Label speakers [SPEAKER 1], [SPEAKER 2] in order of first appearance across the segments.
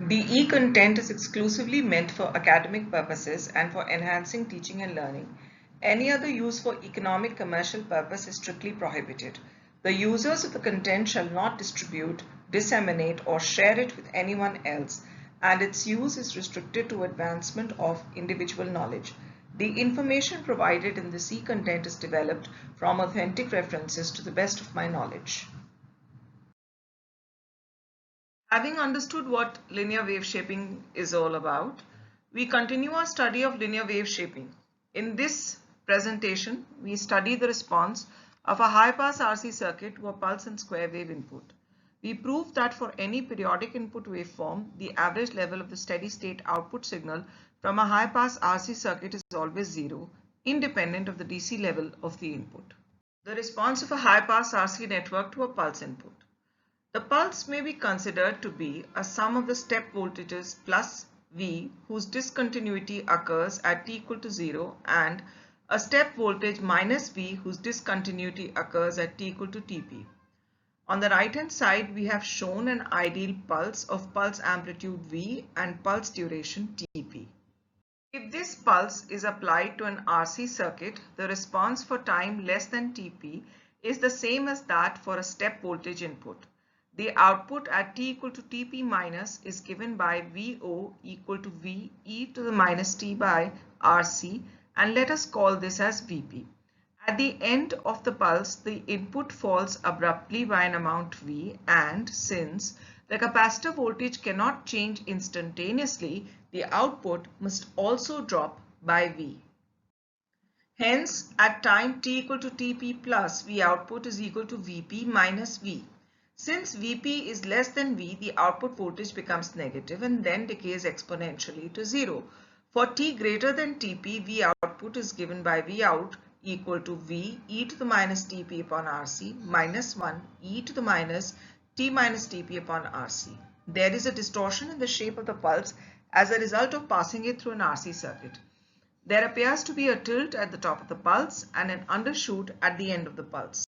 [SPEAKER 1] The e-content is exclusively meant for academic purposes and for enhancing teaching and learning. Any other use for economic commercial purpose is strictly prohibited. The users of the content shall not distribute, disseminate, or share it with anyone else, and its use is restricted to advancement of individual knowledge. The information provided in this e-content is developed from authentic references to the best of my knowledge. Having understood what linear wave shaping is all about, we continue our study of linear wave shaping. In this presentation, we study the response of a high-pass RC circuit to a pulse and square wave input. We proved that for any periodic input waveform, the average level of the steady-state output signal from a high-pass RC circuit is always zero, independent of the DC level of the input. The response of a high-pass RC network to a pulse input. The pulse may be considered to be a sum of the step voltages plus V whose discontinuity occurs at t equal to 0 and a step voltage minus V whose discontinuity occurs at t equal to Tp. On the right hand side we have shown an ideal pulse of pulse amplitude V and pulse duration Tp. If this pulse is applied to an RC circuit, the response for time less than Tp is the same as that for a step voltage input. The output at t equal to Tp minus is given by Vo equal to V e to the minus t by Rc, and let us call this as Vp. At the end of the pulse, the input falls abruptly by an amount V, and since the capacitor voltage cannot change instantaneously, the output must also drop by V. Hence, at time t equal to Tp plus, V output is equal to Vp minus V. Since Vp is less than V, the output voltage becomes negative and then decays exponentially to 0. For t greater than Tp, V output is given by Vout equal to V e to the minus Tp upon Rc minus 1 e to the minus t minus Tp upon Rc. There is a distortion in the shape of the pulse as a result of passing it through an RC circuit. There appears to be a tilt at the top of the pulse and an undershoot at the end of the pulse.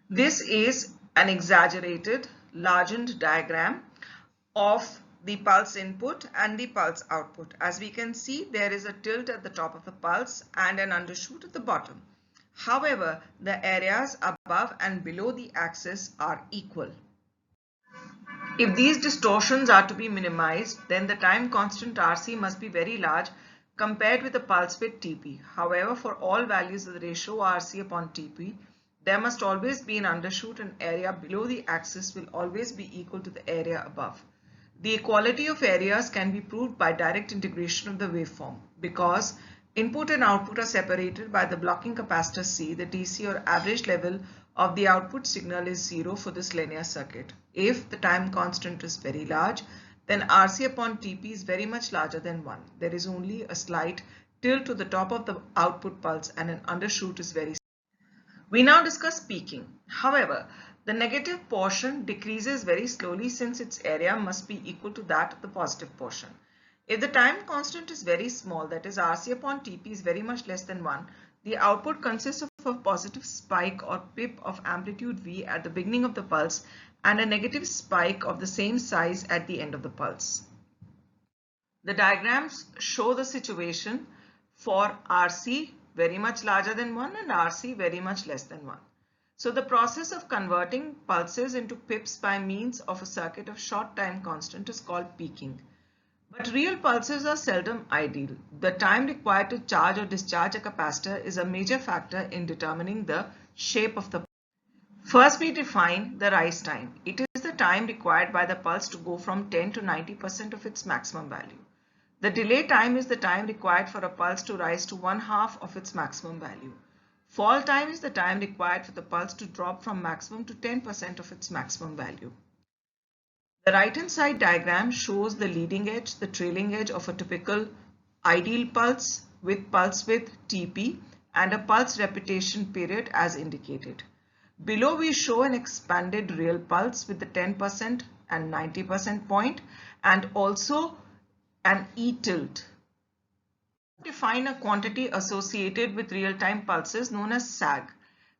[SPEAKER 1] This is an exaggerated, largened diagram of the pulse input and the pulse output. As we can see, there is a tilt at the top of the pulse and an undershoot at the bottom. However, the areas above and below the axis are equal. If these distortions are to be minimized, then the time constant Rc must be very large compared with the pulse width Tp. However, for all values of the ratio Rc upon Tp, there must always be an undershoot, and area below the axis will always be equal to the area above. The equality of areas can be proved by direct integration of the waveform. Because input and output are separated by the blocking capacitor C, the DC or average level of the output signal is 0 for this linear circuit. If the time constant is very large, then Rc upon Tp is very much larger than 1. There is only a slight tilt to the top of the output pulse and an undershoot is very small. We now discuss peaking. However, the negative portion decreases very slowly since its area must be equal to that of the positive portion. If the time constant is very small, that is Rc upon Tp is very much less than 1, the output consists of a positive spike or pip of amplitude V at the beginning of the pulse and a negative spike of the same size at the end of the pulse. The diagrams show the situation for Rc very much larger than 1 and Rc very much less than 1. So the process of converting pulses into pips by means of a circuit of short time constant is called peaking. But real pulses are seldom ideal. The time required to charge or discharge a capacitor is a major factor in determining the shape of the pulse. First, we define the rise time. It is the time required by the pulse to go from 10 to 90% of its maximum value. The delay time is the time required for a pulse to rise to 1/2 of its maximum value. Fall time is the time required for the pulse to drop from maximum to 10% of its maximum value. The right hand side diagram shows the leading edge, the trailing edge of a typical ideal pulse with pulse width Tp and a pulse repetition period as indicated. Below we show an expanded real pulse with the 10% and 90% point and also an E-tilt. Define a quantity associated with real-time pulses known as sag.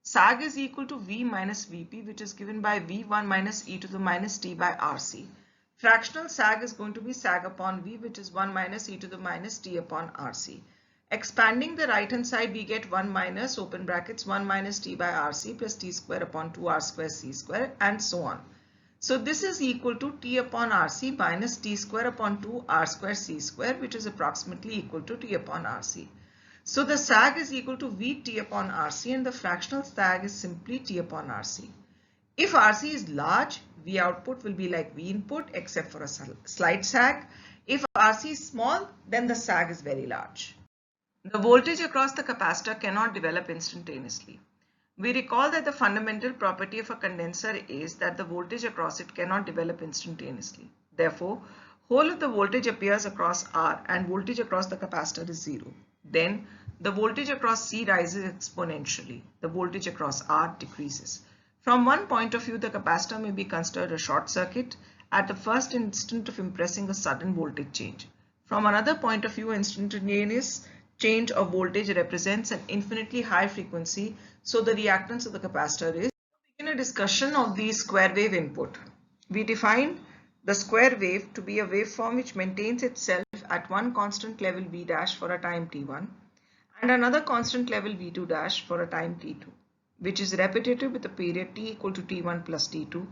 [SPEAKER 1] Sag is equal to V minus Vp, which is given by V1 minus e to the minus t by Rc. Fractional sag is going to be sag upon V, which is 1 minus e to the minus t upon RC. Expanding the right hand side, we get 1 minus open brackets 1 minus t by RC plus t square upon 2 r square c square and so on. So this is equal to t upon RC minus t square upon 2 r square c square, which is approximately equal to t upon RC. So the sag is equal to V t upon RC and the fractional sag is simply t upon RC. If RC is large, V output will be like V input except for a slight sag. If RC is small, then the sag is very large. The voltage across the capacitor cannot develop instantaneously. We recall that the fundamental property of a condenser is that the voltage across it cannot develop instantaneously. Therefore, whole of the voltage appears across R and voltage across the capacitor is 0. Then the voltage across C rises exponentially. The voltage across R decreases. From one point of view, the capacitor may be considered a short circuit at the first instant of impressing a sudden voltage change. From another point of view, instantaneous change of voltage represents an infinitely high frequency, so the reactance of the capacitor is. Begin a discussion of the square wave input. We define the square wave to be a waveform which maintains itself at one constant level V dash for a time t1 and another constant level V2 dash for a time t2, which is repetitive with a period t equal to t1 plus t2,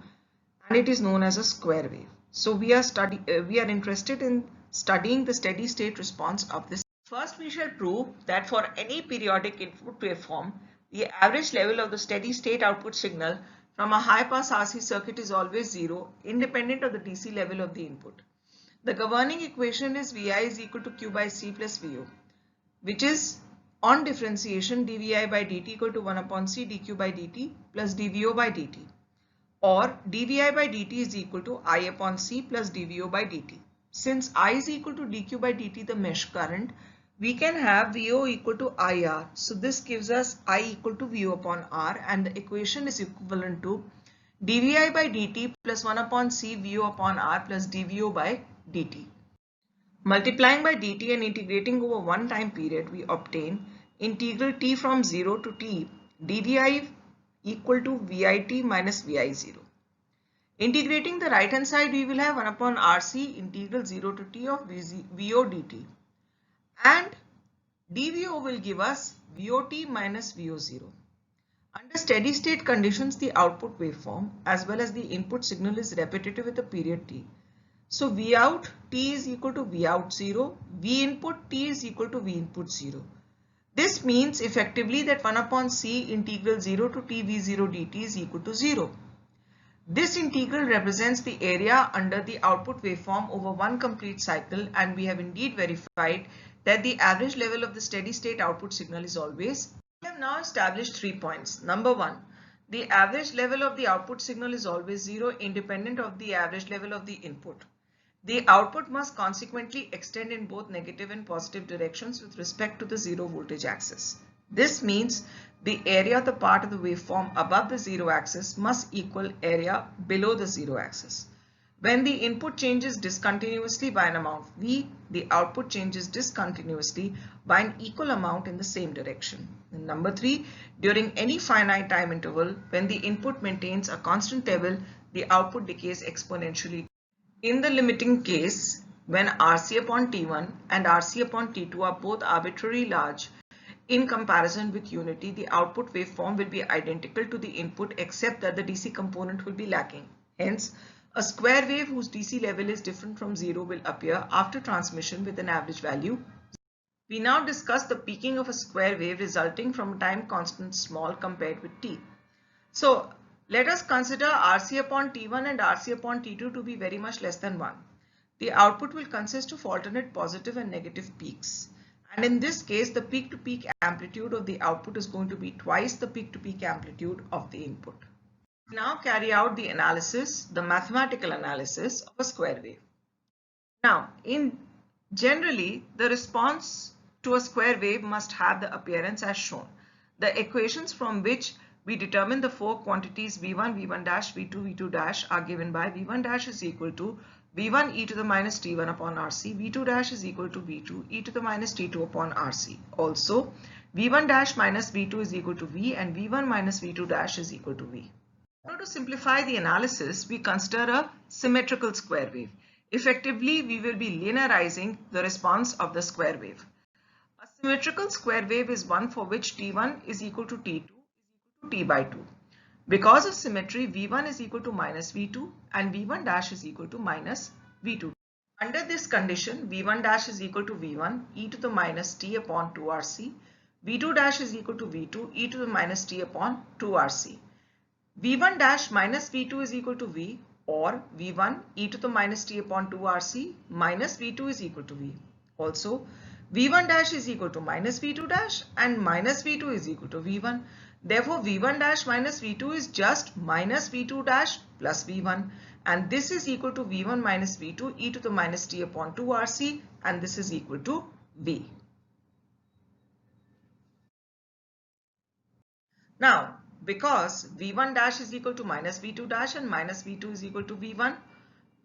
[SPEAKER 1] and it is known as a square wave. So we are interested in studying the steady state response of this. First, we shall prove that for any periodic input waveform, the average level of the steady state output signal from a high pass RC circuit is always 0, independent of the DC level of the input. The governing equation is Vi is equal to Q by C plus Vo, which is on differentiation dVi by dt equal to 1 upon C dQ by dt plus dVo by dt, or dVi by dt is equal to I upon C plus dVo by dt. Since I is equal to dQ by dt, the mesh current, we can have Vo equal to IR. So this gives us I equal to Vo upon R, and the equation is equivalent to dVi by dt plus 1 upon C Vo upon R plus dVo by dt. Multiplying by dt and integrating over one time period, we obtain integral t from 0 to t dvi equal to Vit minus Vi0. Integrating the right hand side, we will have 1 upon Rc integral 0 to t of Vo dt, and dVo will give us Vot minus Vo0. Under steady state conditions, the output waveform as well as the input signal is repetitive with a period t. So Vout t is equal to Vout 0, V input t is equal to V input 0. This means effectively that 1 upon C integral 0 to t V0 dt is equal to 0. This integral represents the area under the output waveform over one complete cycle, and we have indeed verified that the average level of the steady state output signal is always. We have now established 3 points. Number 1, the average level of the output signal is always 0 independent of the average level of the input. The output must consequently extend in both negative and positive directions with respect to the zero voltage axis. This means the area of the part of the waveform above the zero axis must equal area below the zero axis. When the input changes discontinuously by an amount V, the output changes discontinuously by an equal amount in the same direction. And number 3, during any finite time interval, when the input maintains a constant level, the output decays exponentially. In the limiting case, when Rc upon T1 and Rc upon T2 are both arbitrarily large in comparison with unity, the output waveform will be identical to the input except that the DC component will be lacking. Hence, a square wave whose DC level is different from 0 will appear after transmission with an average value. We now discuss the peaking of a square wave resulting from a time constant small compared with T. So, let us consider Rc upon T1 and Rc upon T2 to be very much less than 1. The output will consist of alternate positive and negative peaks. And in this case, the peak-to-peak amplitude of the output is going to be twice the peak-to-peak amplitude of the input. We now carry out the analysis, the mathematical analysis of a square wave. Now, generally, the response to a square wave must have the appearance as shown. The equations from which we determine the four quantities V1, V1 dash, V2, V2 dash are given by V1 dash is equal to V1 e to the minus T1 upon Rc, V2 dash is equal to V2 e to the minus T2 upon Rc. Also, V1 dash minus V2 is equal to V and V1 minus V2 dash is equal to V. Now to simplify the analysis, we consider a symmetrical square wave. Effectively, we will be linearizing the response of the square wave. A symmetrical square wave is one for which T1 is equal to T2 is equal to T by 2. Because of symmetry, V1 is equal to minus V2 and V1 dash is equal to minus V2. Under this condition, V1 dash is equal to V1 e to the minus T upon 2RC. V2 dash is equal to V2 e to the minus T upon 2RC. V1 dash minus V2 is equal to V, or V1 e to the minus T upon 2RC minus V2 is equal to V. Also, V1 dash is equal to minus V2 dash and minus V2 is equal to V1. Therefore, V1 dash minus V2 is just minus V2 dash plus V1, and this is equal to V1 minus V2 e to the minus T upon 2RC, and this is equal to V. Now, because V1 dash is equal to minus V2 dash and minus V2 is equal to V1,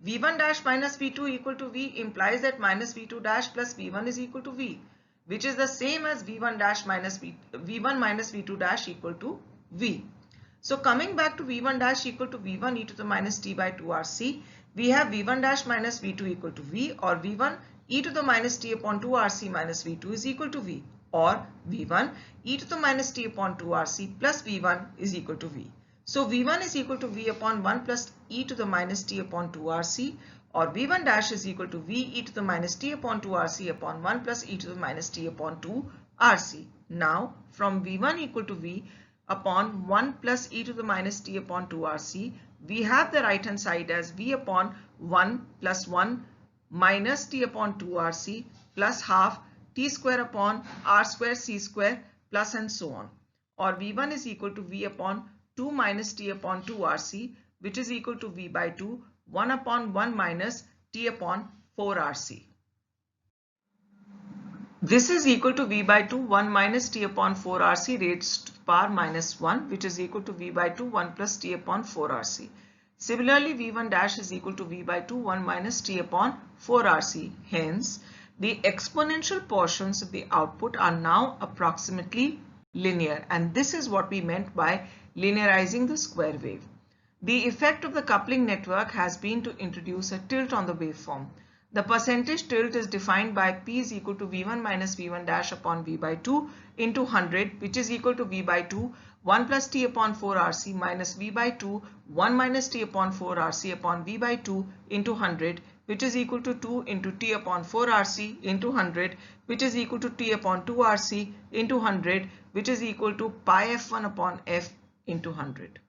[SPEAKER 1] V1 dash minus V2 equal to V implies that minus V2 dash plus V1 is equal to V, which is the same as V1 dash minus V1 minus V2 dash equal to V. So coming back to V1 dash equal to V1 e to the minus T by 2RC, we have V1 dash minus V2 equal to V, or V1 e to the minus T upon 2RC minus V2 is equal to V, or V1 e to the minus T upon 2RC plus V1 is equal to V. So V1 is equal to V upon 1 plus e to the minus T upon 2RC, or V1 dash is equal to V e to the minus T upon 2RC upon 1 plus e to the minus T upon 2RC. Now from V1 equal to V upon 1 plus e to the minus T upon 2RC, we have the right hand side as V upon 1 plus 1 minus T upon 2RC plus half T square upon R square C square plus and so on. Or V1 is equal to V upon 2 minus T upon 2RC, which is equal to V by 2, 1 upon 1 minus T upon 4RC. This is equal to V by 2, 1 minus T upon 4RC raised to the power minus 1, which is equal to V by 2, 1 plus T upon 4RC. Similarly, V1 dash is equal to V by 2, 1 minus T upon 4RC. Hence, the exponential portions of the output are now approximately linear, and this is what we meant by linearizing the square wave. The effect of the coupling network has been to introduce a tilt on the waveform. The percentage tilt is defined by P is equal to V1 minus V1 dash upon V by 2 into 100, which is equal to V by 2, 1 plus T upon 4RC minus V by 2, 1 minus T upon 4RC upon V by 2 into 100, which is equal to 2 into T upon 4RC into 100, which is equal to T upon 2RC into 100, which is equal to pi F1 upon F into 100.